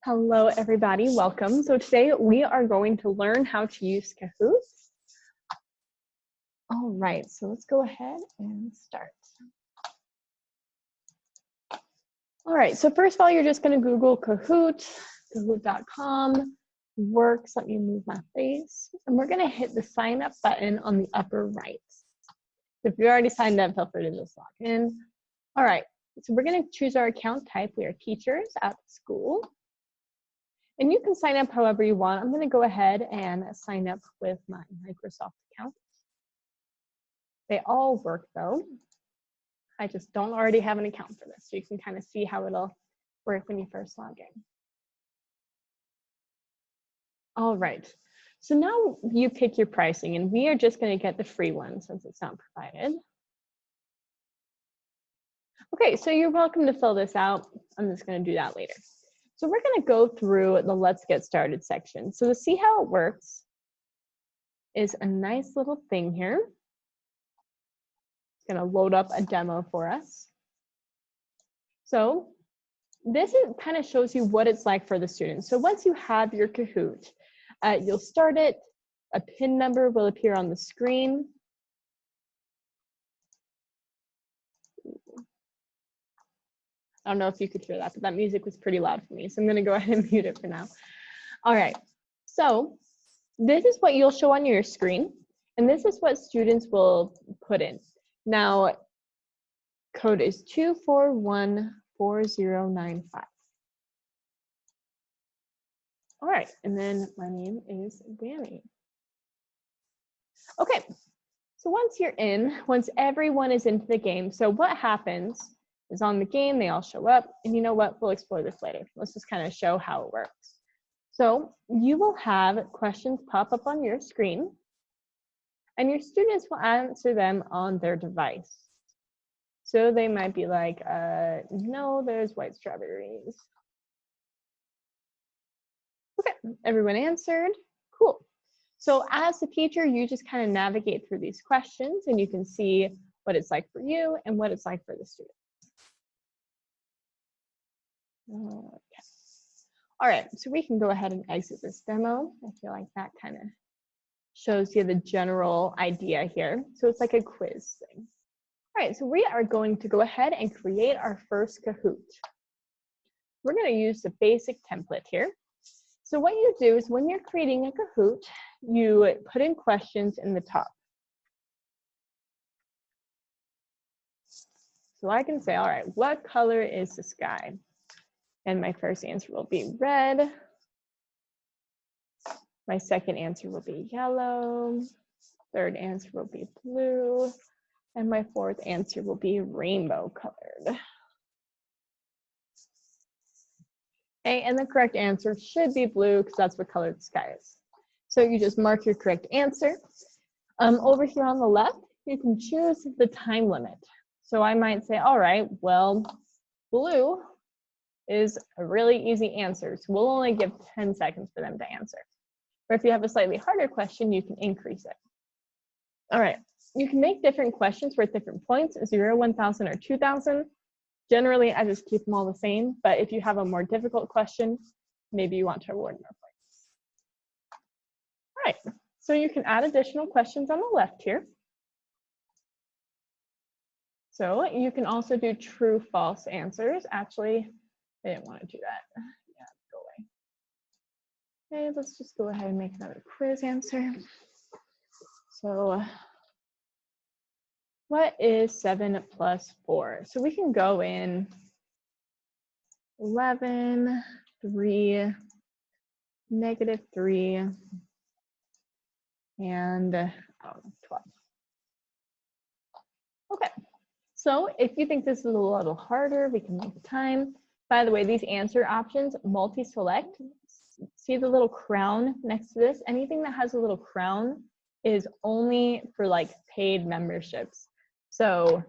Hello, everybody. Welcome. So today we are going to learn how to use Kahoot. All right, so let's go ahead and start. All right, so first of all, you're just going to Google Kahoot, kahoot.com, works. Let me move my face. And we're going to hit the sign up button on the upper right. If you already signed up, feel free to just log in. All right, so we're going to choose our account type. We are teachers at school. And you can sign up however you want. I'm going to go ahead and sign up with my Microsoft account. They all work though. I just don't already have an account for this. So you can kind of see how it'll work when you first log in. All right. So now you pick your pricing, and we are just going to get the free one since it's not provided. Okay, so you're welcome to fill this out. I'm just going to do that later. So we're going to go through the Let's Get Started section. So to see how it works is a nice little thing here. It's going to load up a demo for us. So this kind of shows you what it's like for the students. So once you have your Kahoot, you'll start it. A PIN number will appear on the screen. I don't know if you could hear that, but that music was pretty loud for me. So I'm going to go ahead and mute it for now. All right. So this is what you'll show on your screen. And this is what students will put in. Now, code is 2414095. All right. And then my name is Danny. Okay. So once you're in, once everyone is into the game, so what happens is on the game, they all show up, and you know what, we'll explore this later. Let's just kind of show how it works. So you will have questions pop up on your screen, and your students will answer them on their device. So they might be like, no, there's white strawberries. Okay, everyone answered, cool. So as a teacher, you just kind of navigate through these questions, and you can see what it's like for you and what it's like for the student. Okay. All right, so we can go ahead and exit this demo. I feel like that kind of shows you the general idea here. So it's like a quiz thing. All right, so we are going to go ahead and create our first Kahoot. We're going to use the basic template here. So what you do is when you're creating a Kahoot, you put in questions in the top. So I can say, all right, what color is the sky? And my first answer will be red. My second answer will be yellow. Third answer will be blue. And my fourth answer will be rainbow colored. Okay, and the correct answer should be blue because that's what color the sky is. So you just mark your correct answer. Over here on the left, you can choose the time limit. So I might say, all right, well, blue is a really easy answer. So we'll only give 10 seconds for them to answer. Or if you have a slightly harder question, you can increase it. All right, you can make different questions worth different points, 0, 1,000, or 2,000. Generally, I just keep them all the same, but if you have a more difficult question, maybe you want to award more points. All right, so you can add additional questions on the left here. So you can also do true, false answers. Actually, I didn't want to do that. Yeah, go away. Okay, let's just go ahead and make another quiz answer. So what is 7 plus 4? So we can go in 11, 3, -3, and 12. Okay, so if you think this is a little harder, we can make the time. By the way, these answer options, multi-select, see the little crown next to this? Anything that has a little crown is only for like paid memberships. So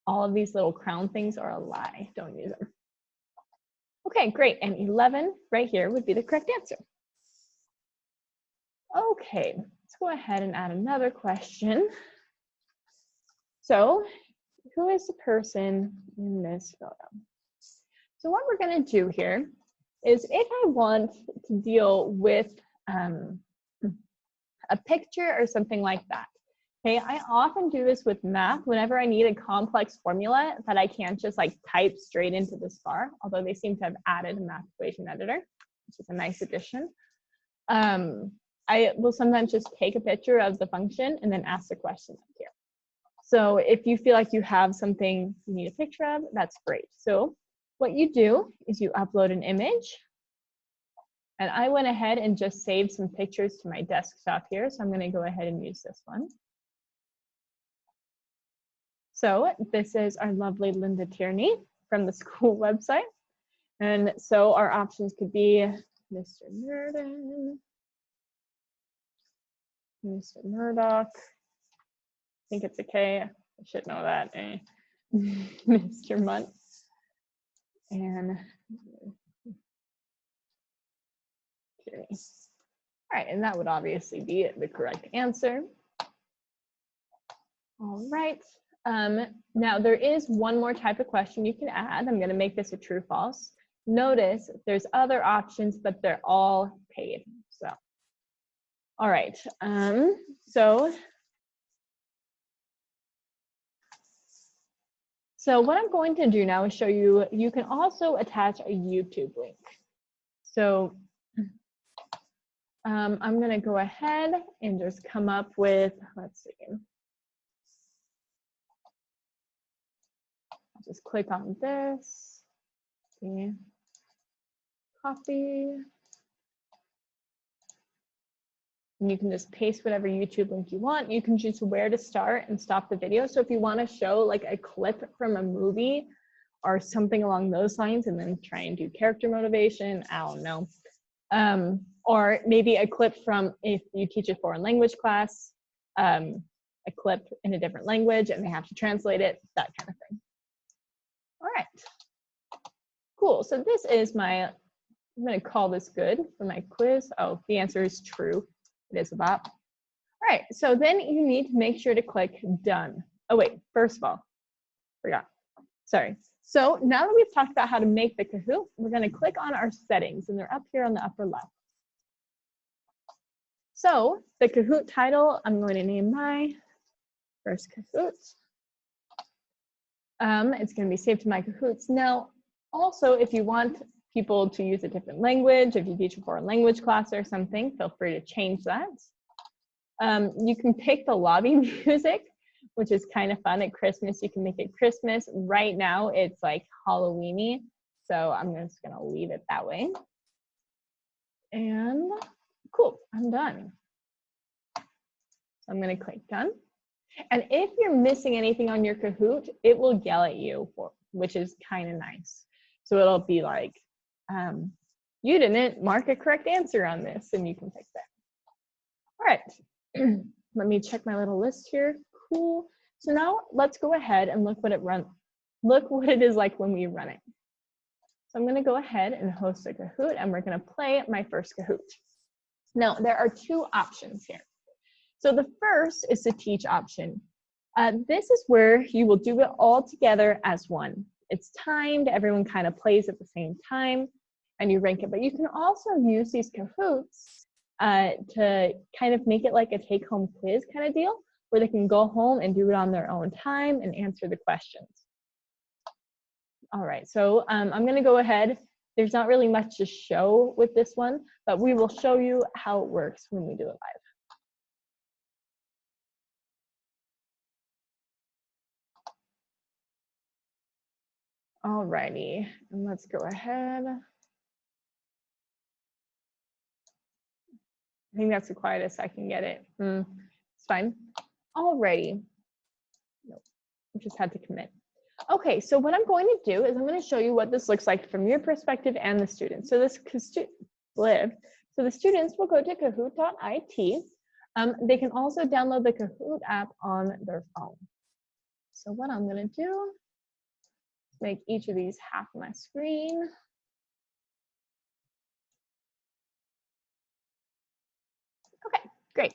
all of these little crown things are a lie, don't use them. Okay, great, and 11 right here would be the correct answer. Okay, let's go ahead and add another question. So who is the person in this photo? So what we're gonna do here is if I want to deal with a picture or something like that. Okay, I often do this with math whenever I need a complex formula that I can't just like type straight into this bar, although they seem to have added a math equation editor, which is a nice addition. I will sometimes just take a picture of the function and then ask the question up here. So if you feel like you have something you need a picture of, that's great. So what you do is you upload an image. And I went ahead and just saved some pictures to my desktop here. So I'm going to go ahead and use this one. So this is our lovely Linda Tierney from the school website. And so our options could be Mr. Murden, Mr. Murdoch. I think it's okay. I should know that. Mr. Munt. And Tierney. All right, and that would obviously be the correct answer. All right. Now there is one more type of question you can add. I'm going to make this a true false. Notice there's other options, but they're all paid. So, all right. So what I'm going to do now is show you, you can also attach a YouTube link. So I'm going to go ahead and just come up with, let's see. Just click on this, okay. Copy. And you can just paste whatever YouTube link you want. You can choose where to start and stop the video. So if you want to show like a clip from a movie or something along those lines and then try and do character motivation, I don't know. Or maybe a clip from if you teach a foreign language class, a clip in a different language and they have to translate it, that kind of thing. All right, cool. So this is my, I'm going to call this good for my quiz. Oh, the answer is true. It is a bop. All right, so then you need to make sure to click done. Oh wait, first of all, forgot. Sorry. So now that we've talked about how to make the Kahoot, we're going to click on our settings and they're up here on the upper left. So the Kahoot title, I'm going to name my first Kahoot. It's going to be saved to my Kahoots. Now, also, if you want people to use a different language, if you teach a foreign language class or something, feel free to change that. You can pick the lobby music, which is kind of fun. At Christmas, you can make it Christmas. Right now, it's like Halloween-y, so I'm just going to leave it that way. And cool, I'm done. So I'm going to click done. And if you're missing anything on your Kahoot, it will yell at you, which is kind of nice. So it'll be like, you didn't mark a correct answer on this, and you can fix it. All right, let me check my little list here. Cool. So now let's go ahead and look what it is like when we run it. So I'm going to go ahead and host a Kahoot, and we're going to play my first Kahoot. Now there are two options here. So the first is the teach option. This is where you will do it all together as one. It's timed, everyone kind of plays at the same time, and you rank it. But you can also use these Kahoots to kind of make it like a take-home quiz kind of deal, where they can go home and do it on their own time and answer the questions. All right, so I'm going to go ahead. There's not really much to show with this one, but we will show you how it works when we do it live. Alrighty, and let's go ahead. I think that's the quietest I can get it. It's fine. Alrighty. Nope, I just had to commit. Okay, so what I'm going to do is I'm going to show you what this looks like from your perspective and the students. So the students will go to kahoot.it. They can also download the Kahoot app on their phone. So what I'm going to do, make each of these half my screen. Okay, great.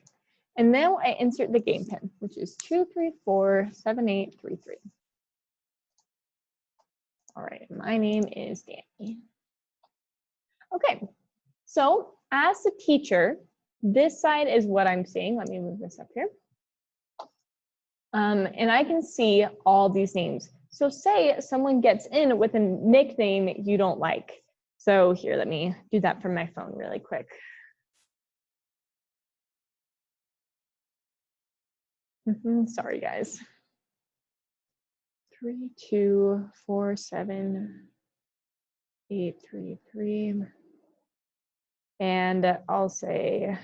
And now I insert the game pin, which is 2347833. All right, my name is Danny. Okay, so as a teacher, this side is what I'm seeing. Let me move this up here. And I can see all these names. So say someone gets in with a nickname you don't like. So here, let me do that from my phone really quick. Sorry, guys. 3, 2, 4, 7, 8, 3, 3. And I'll say,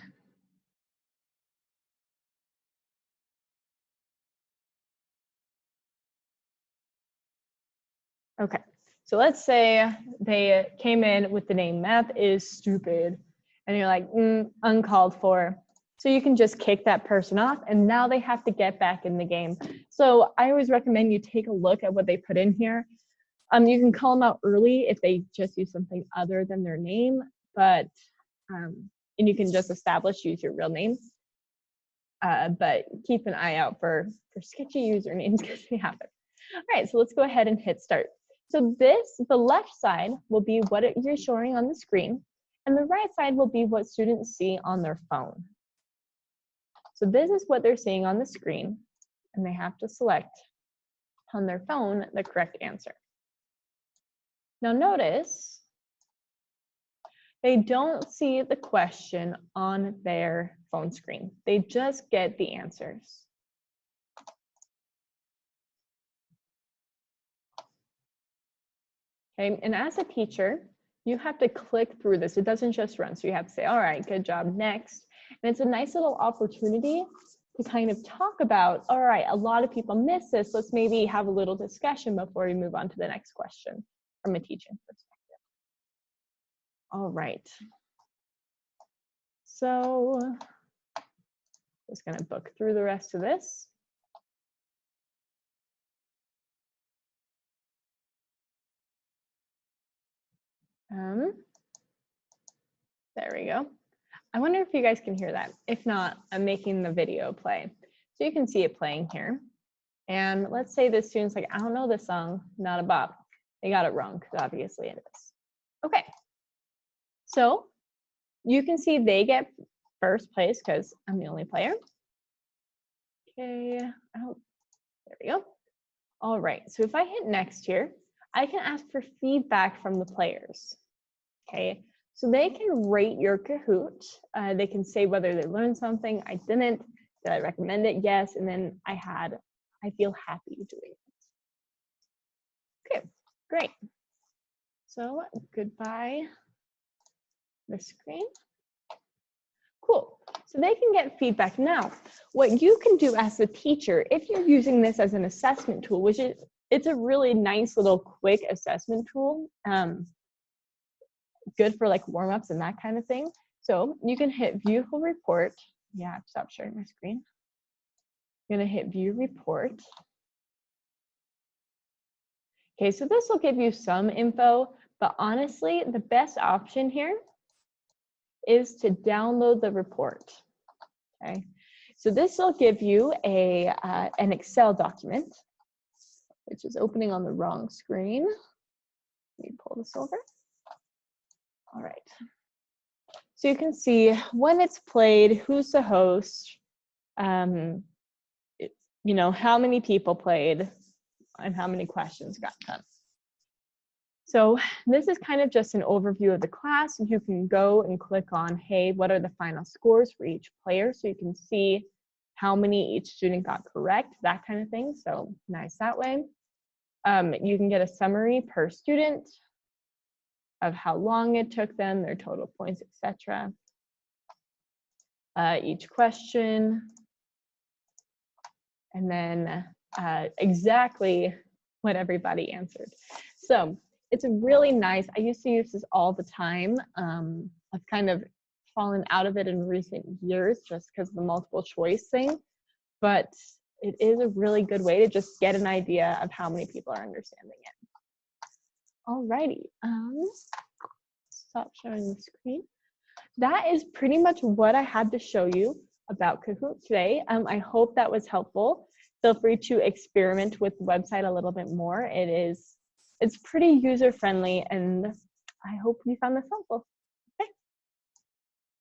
okay, so let's say they came in with the name math is stupid, and you're like, uncalled for. So you can just kick that person off, and now they have to get back in the game. So I always recommend you take a look at what they put in here. You can call them out early if they just use something other than their name, but and you can just use your real name. But keep an eye out for sketchy usernames because they happen. All right, so let's go ahead and hit start. So the left side will be what you're showing on the screen, and the right side will be what students see on their phone. So this is what they're seeing on the screen, and they have to select on their phone the correct answer. Now notice, they don't see the question on their phone screen. They just get the answers. Okay, and as a teacher, you have to click through this. It doesn't just run. So you have to say, all right, good job, next. And it's a nice little opportunity to kind of talk about, all right, a lot of people miss this. Let's maybe have a little discussion before we move on to the next question from a teaching perspective. All right. So just gonna book through the rest of this. There we go. I wonder if you guys can hear that. If not, I'm making the video play. So you can see it playing here. And let's say the student's like, I don't know this song, not a bop. They got it wrong, because obviously it is. Okay, so you can see they get first place because I'm the only player. Okay, oh, there we go. All right, so if I hit next here, I can ask for feedback from the players. Okay, so they can rate your Kahoot. They can say whether they learned something, I didn't, did I recommend it? Yes, and then I feel happy doing it. Okay, great. So goodbye, the screen. Cool, so they can get feedback. Now, what you can do as a teacher, if you're using this as an assessment tool, which it's a really nice little quick assessment tool, good for like warm-ups and that kind of thing. So you can hit view whole report. Yeah, stop sharing my screen. I'm gonna hit view report. Okay, so this will give you some info, but honestly, the best option here is to download the report. Okay, so this will give you an Excel document, which is opening on the wrong screen. Let me pull this over. All right. So you can see when it's played, who's the host, you know, how many people played, and how many questions got done. So this is kind of just an overview of the class. You can go and click on, hey, what are the final scores for each player? So you can see how many each student got correct, that kind of thing. So nice that way. You can get a summary per student of how long it took them, their total points, etc. Each question, and then exactly what everybody answered. So it's a really nice, I used to use this all the time. I've kind of fallen out of it in recent years just because of the multiple choice thing, but it is a really good way to just get an idea of how many people are understanding it. Alrighty, stop sharing the screen. That is pretty much what I had to show you about Kahoot today. I hope that was helpful. Feel free to experiment with the website a little bit more. It's pretty user-friendly, and I hope you found this helpful.